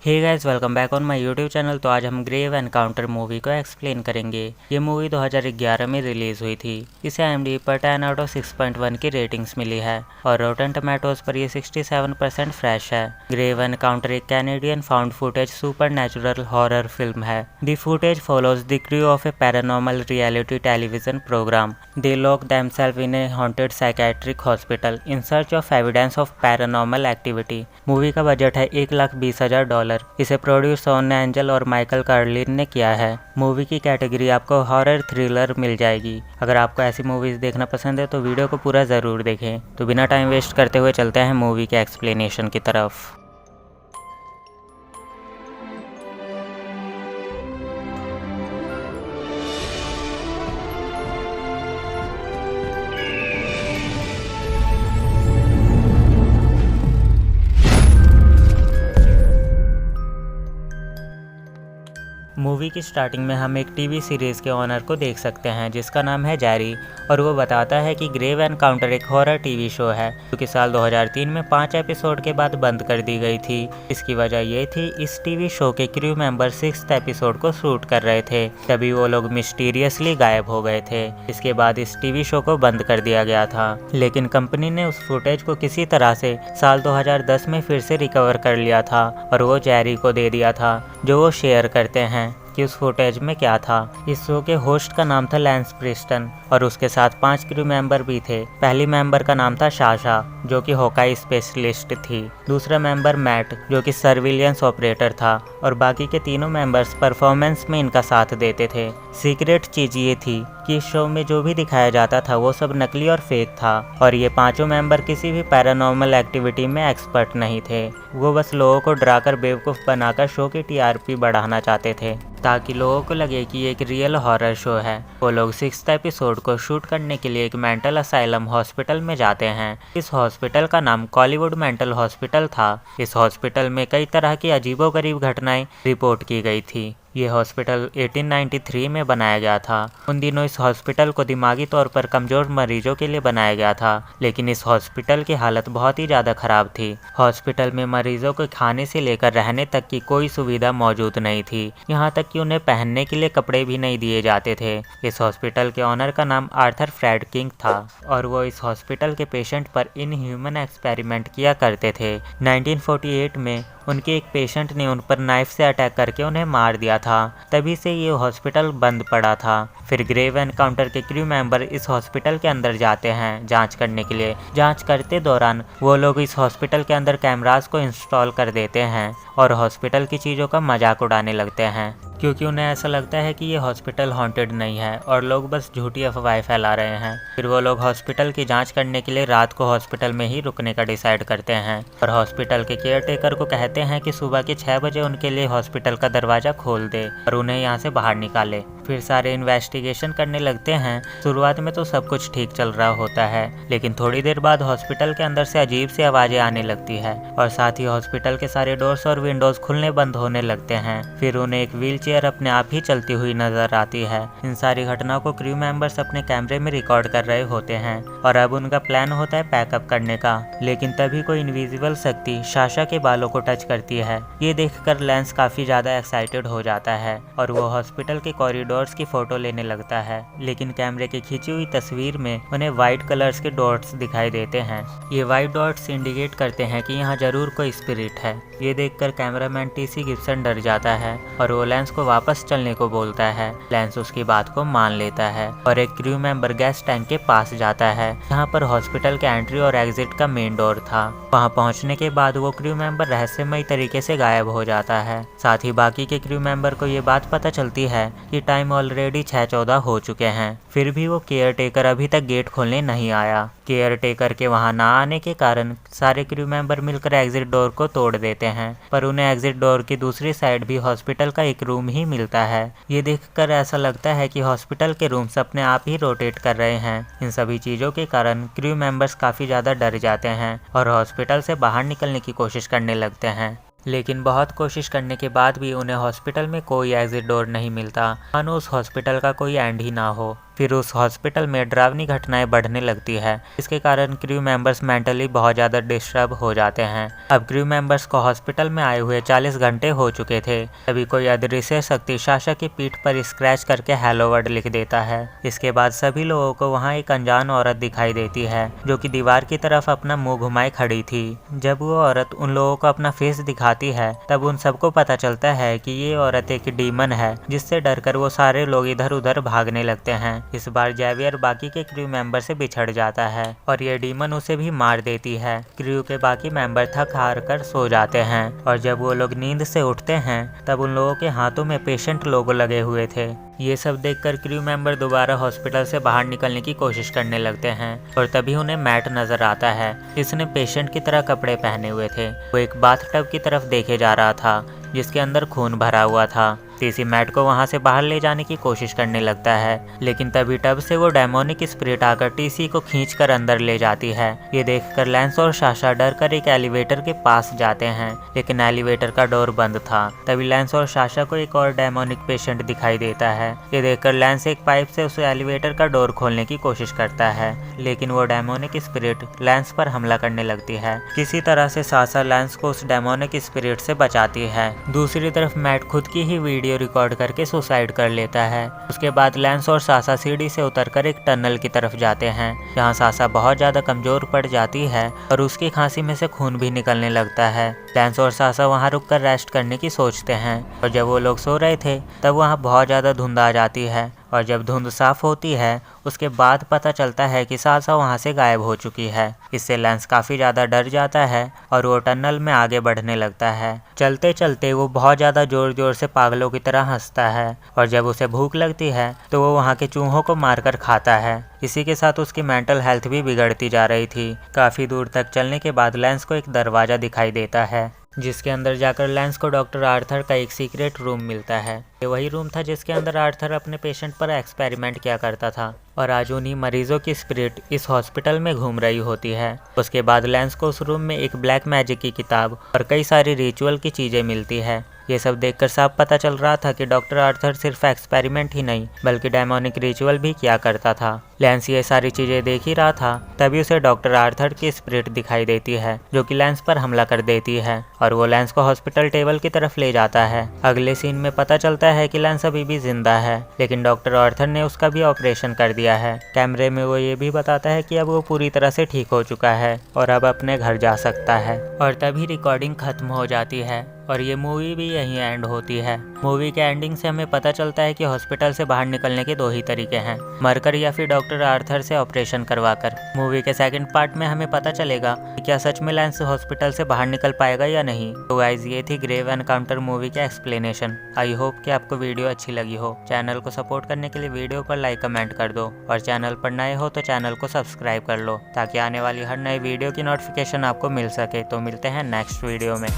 Hey guys, welcome back on my YouTube channel. तो आज हम ग्रेव एनकाउंटर मूवी को एक्सप्लेन करेंगे। ये मूवी 2011 में रिलीज़ हुई थी। इसे IMDb पर 10 आउट ऑफ 6.1 की रेटिंग्स मिली है और रोटन टमाटोज पर ये 67% फ्रेश है। ग्रेव एनकाउंटर एक Canadian found footage super horror film है। The footage follows the crew of a paranormal reality television program. They lock themselves in a haunted psychiatric hospital in search of evidence of paranormal activity. Movie का budget है $1,20,000। इसे produce Shawn Angel और Michael Karlin ने किया है। Movie की category आपको horror thriller मिल जाएगी। अगर आपको ऐसी मूवीज देखना पसंद है तो वीडियो को पूरा ज़रूर देखें। तो बिना टाइम वेस्ट करते हुए चलते हैं मूवी के एक्सप्लेनेशन की तरफ। मूवी की स्टार्टिंग में हम एक टीवी सीरीज़ के ओनर को देख सकते हैं जिसका नाम है जैरी, और वो बताता है कि ग्रेव एनकाउंटर एक हॉरर टीवी शो है जो कि साल 2003 में 5 एपिसोड के बाद बंद कर दी गई थी। इसकी वजह ये थी, इस टीवी शो के क्रू मेंबर 6th एपिसोड को शूट कर रहे थे, तभी वो लोग मिस्टीरियसली गायब हो गए थे। इसके बाद इस टीवी शो को बंद कर दिया गया था, लेकिन कंपनी ने उस फुटेज को किसी तरह से साल 2010 में फिर से रिकवर कर लिया था और वो जैरी को दे दिया था, जो वो शेयर करते हैं कि उस फुटेज में क्या था। इस शो के होस्ट का नाम था लैंस प्रिस्टन और उसके साथ 5 क्रू मेंबर भी थे। पहली मेंबर का नाम था साशा, जो कि हॉकाई स्पेशलिस्ट थी। दूसरा मेंबर मैट, जो कि सर्विलियंस ऑपरेटर था, और बाकी के तीनों मेंबर्स परफॉर्मेंस में इनका साथ देते थे। सीक्रेट चीज़ ये थी कि इस शो में जो भी दिखाया जाता था वो सब नकली और फेक था, और ये पांचों मेंबर किसी भी पैरानॉर्मल एक्टिविटी में एक्सपर्ट नहीं थे। वो बस लोगों को डराकर बेवकूफ़ बनाकर शो की TRP बढ़ाना चाहते थे ताकि लोगों को लगे कि ये एक रियल हॉरर शो है। वो लोग 6th एपिसोड को शूट करने के लिए एक मेंटल असाइलम हॉस्पिटल में जाते हैं। इस हॉस्पिटल का नाम कॉलीवुड मेंटल हॉस्पिटल था। इस हॉस्पिटल में कई तरह की अजीबोगरीब घटनाएं रिपोर्ट की गई थी। ये हॉस्पिटल 1893 में बनाया गया था। उन दिनों इस हॉस्पिटल को दिमागी तौर पर कमज़ोर मरीजों के लिए बनाया गया था, लेकिन इस हॉस्पिटल की हालत बहुत ही ज़्यादा ख़राब थी। हॉस्पिटल में मरीजों को खाने से लेकर रहने तक की कोई सुविधा मौजूद नहीं थी, यहाँ तक कि उन्हें पहनने के लिए कपड़े भी नहीं दिए जाते थे। इस हॉस्पिटल के ऑनर का नाम आर्थर फ्रेड किंग था और वो इस हॉस्पिटल के पेशेंट पर इनह्यूमन एक्सपेरिमेंट किया करते थे। 1948 में उनके एक पेशेंट ने उन पर नाइफ से अटैक करके उन्हें मार दिया था, तभी से ये हॉस्पिटल बंद पड़ा था। फिर ग्रेव एनकाउंटर के क्रू मेंबर इस हॉस्पिटल के अंदर जाते हैं जांच करने के लिए। जांच करते दौरान वो लोग इस हॉस्पिटल के अंदर कैमरास को इंस्टॉल कर देते हैं और हॉस्पिटल की चीज़ों का मजाक उड़ाने लगते हैं, क्योंकि उन्हें ऐसा लगता है कि ये हॉस्पिटल हॉन्टेड नहीं है और लोग बस झूठी अफवाहें फैला रहे हैं। फिर वो लोग हॉस्पिटल की जांच करने के लिए रात को हॉस्पिटल में ही रुकने का डिसाइड करते हैं और हॉस्पिटल के केयरटेकर को कहते हैं कि सुबह के 6 बजे उनके लिए हॉस्पिटल का दरवाज़ा खोल दे और उन्हें यहाँ से बाहर निकाले। फिर सारे इन्वेस्टिगेशन करने लगते हैं। शुरुआत में तो सब कुछ ठीक चल रहा होता है, लेकिन थोड़ी देर बाद हॉस्पिटल के अंदर से अजीब सी आवाज़ें आने लगती है और साथ ही हॉस्पिटल के सारे डोर्स और विंडोज खुलने बंद होने लगते हैं। फिर उन्हें एक व्हीलचेयर अपने आप ही चलती हुई नजर आती है। इन सारी घटनाओं को क्रू मेंबर्स अपने कैमरे में रिकॉर्ड कर रहे होते हैं और अब उनका प्लान होता है पैकअप करने का, लेकिन तभी कोई इनविजिबल शक्ति साशा के बालों को टच करती है। ये देखकर लैंस काफी ज्यादा एक्साइटेड हो जाता है और वो हॉस्पिटल के कॉरिडोर्स की फोटो लेने लगता है, लेकिन कैमरे की खींची हुई तस्वीर में उन्हें व्हाइट कलर्स के डॉट्स दिखाई देते हैं। ये व्हाइट डॉट्स इंडिकेट करते हैं कि यहाँ जरूर कोई स्पिरिट है। ये देखकर कैमरामैन TC गिब्सन डर जाता है और वो लैंस को वापस चलने को बोलता है। लैंस उसकी बात को मान लेता है और एक क्रू मेंबर गैस टैंक के पास जाता है जहाँ पर हॉस्पिटल के एंट्री और एग्जिट का मेन डोर था। वहाँ पहुँचने के बाद वो क्रू मेंबर रहस्यमयी तरीके से गायब हो जाता है। साथ ही बाकी के क्रू मेंबर को ये बात पता चलती है कि टाइम ऑलरेडी 6:14 हो चुके हैं, फिर भी वो केयरटेकर अभी तक गेट खोलने नहीं आया। केयरटेकर के वहाँ ना आने के कारण सारे क्रू मेंबर मिलकर एग्जिट डोर को तोड़ देते हैं, पर उन्हें एग्जिट डोर की दूसरी साइड भी हॉस्पिटल का एक रूम ही मिलता है। ये देखकर ऐसा लगता है कि हॉस्पिटल के रूम्स अपने आप ही रोटेट कर रहे हैं। इन सभी चीज़ों के कारण क्रू मेंबर्स काफ़ी ज़्यादा डर जाते हैं और हॉस्पिटल से बाहर निकलने की कोशिश करने लगते हैं, लेकिन बहुत कोशिश करने के बाद भी उन्हें हॉस्पिटल में कोई एग्जिट डोर नहीं मिलता, मानो उस हॉस्पिटल का कोई एंड ही ना हो। फिर उस हॉस्पिटल में डरावनी घटनाएं बढ़ने लगती है, इसके कारण क्रू मेंबर्स मेंटली बहुत ज़्यादा डिस्टर्ब हो जाते हैं। अब क्रू मेंबर्स को हॉस्पिटल में आए हुए 40 घंटे हो चुके थे। तभी कोई अदृश्य शक्ति साशा की पीठ पर स्क्रैच करके हेलो वर्ड लिख देता है। इसके बाद सभी लोगों को वहाँ एक अनजान औरत दिखाई देती है जो कि दीवार की तरफ अपना मुंह घुमाए खड़ी थी। जब वो औरत उन लोगों को अपना फेस दिखाती है तब उन सबको पता चलता है कि ये औरत एक डीमन है, जिससे डरकर वो सारे लोग इधर उधर भागने लगते हैं। इस बार जैवियर बाकी के क्रू मेंबर से बिछड़ जाता है और ये डीमन उसे भी मार देती है। क्रू के बाकी मेंबर थक हार कर सो जाते हैं और जब वो लोग नींद से उठते हैं तब उन लोगों के हाथों में पेशेंट लोगो लगे हुए थे। ये सब देखकर क्रू मेंबर दोबारा हॉस्पिटल से बाहर निकलने की कोशिश करने लगते हैं और तभी उन्हें मैट नजर आता है। इसने पेशेंट की तरह कपड़े पहने हुए थे। वो एक बाथटब की तरफ देखे जा रहा था जिसके अंदर खून भरा हुआ था। टीसी मैट को वहां से बाहर ले जाने की कोशिश करने लगता है, लेकिन तभी टब से वो डेमोनिक स्पिरिट आकर टीसी को खींचकर अंदर ले जाती है। ये देखकर लैंस और साशा डरकर एक एलिवेटर के पास जाते हैं, लेकिन एलिवेटर का डोर बंद था। तभी लैंस और साशा को एक और डेमोनिक पेशेंट दिखाई देता है। ये देखकर लैंस एक पाइप से उस एलिवेटर का डोर खोलने की कोशिश करता है, लेकिन वो डेमोनिक स्पिरिट लैंस पर हमला करने लगती है। किसी तरह से साशा लैंस को उस डेमोनिक स्पिरिट से बचाती है। दूसरी तरफ मैट खुद की ही वीडियो रिकॉर्ड करके सुसाइड कर लेता है। उसके बाद लैंस और साशा सीढ़ी से उतरकर एक टनल की तरफ जाते हैं, जहां साशा बहुत ज्यादा कमजोर पड़ जाती है और उसकी खांसी में से खून भी निकलने लगता है। लैंस और साशा वहां रुककर रेस्ट करने की सोचते हैं और जब वो लोग सो रहे थे तब वहां बहुत ज्यादा धुंध आ जाती है और जब धुंध साफ होती है उसके बाद पता चलता है कि साशा वहां से गायब हो चुकी है। इससे लैंस काफी ज्यादा डर जाता है और वो टनल में आगे बढ़ने लगता है। चलते चलते वो बहुत ज्यादा जोर जोर से पागलों की तरह हंसता है और जब उसे भूख लगती है तो वो वहाँ के चूहों को मारकर खाता है। इसी के साथ उसकी मेंटल हेल्थ भी बिगड़ती जा रही थी। काफी दूर तक चलने के बाद लैंस को एक दरवाजा दिखाई देता है, जिसके अंदर जाकर लैंस को डॉक्टर आर्थर का एक सीक्रेट रूम मिलता है। ये वही रूम था जिसके अंदर आर्थर अपने पेशेंट पर एक्सपेरिमेंट किया करता था और आज उन्हीं मरीजों की स्पिरिट इस हॉस्पिटल में घूम रही होती है। उसके बाद लैंस को उस रूम में एक ब्लैक मैजिक की किताब और कई सारी रिचुअल की चीजें मिलती है। ये सब देखकर साफ पता चल रहा था कि डॉक्टर आर्थर सिर्फ एक्सपेरिमेंट ही नहीं बल्कि डेमोनिक रिचुअल भी किया करता था। लैंस ये सारी चीजें देख ही रहा था, तभी उसे डॉक्टर आर्थर की स्पिरिट दिखाई देती है जो कि लैंस पर हमला कर देती है और वो लैंस को हॉस्पिटल टेबल की तरफ ले जाता है। अगले सीन में पता चलता है कि लैंस अभी भी जिंदा है, लेकिन डॉक्टर आर्थर ने उसका भी ऑपरेशन कर दिया है। कैमरे में वो ये भी बताता है कि अब वो पूरी तरह से ठीक हो चुका है और अब अपने घर जा सकता है। और तभी रिकॉर्डिंग खत्म हो जाती है और ये मूवी भी यहीं एंड होती है। मूवी के एंडिंग से हमें पता चलता है कि हॉस्पिटल से बाहर निकलने के दो ही तरीके हैं, मरकर या फिर डॉक्टर आर्थर से ऑपरेशन करवाकर। मूवी के सेकंड पार्ट में हमें पता चलेगा कि क्या सच में लैंस हॉस्पिटल से बाहर निकल पाएगा या नहीं। तो गाइस ये थी ग्रेव एनकाउंटर मूवी का एक्सप्लेनेशन। आई होप कि आपको वीडियो अच्छी लगी हो। चैनल को सपोर्ट करने के लिए वीडियो पर लाइक कमेंट कर दो और चैनल पर नए हो तो चैनल को सब्सक्राइब कर लो ताकि आने वाली हर नई वीडियो की नोटिफिकेशन आपको मिल सके। तो मिलते हैं नेक्स्ट वीडियो में।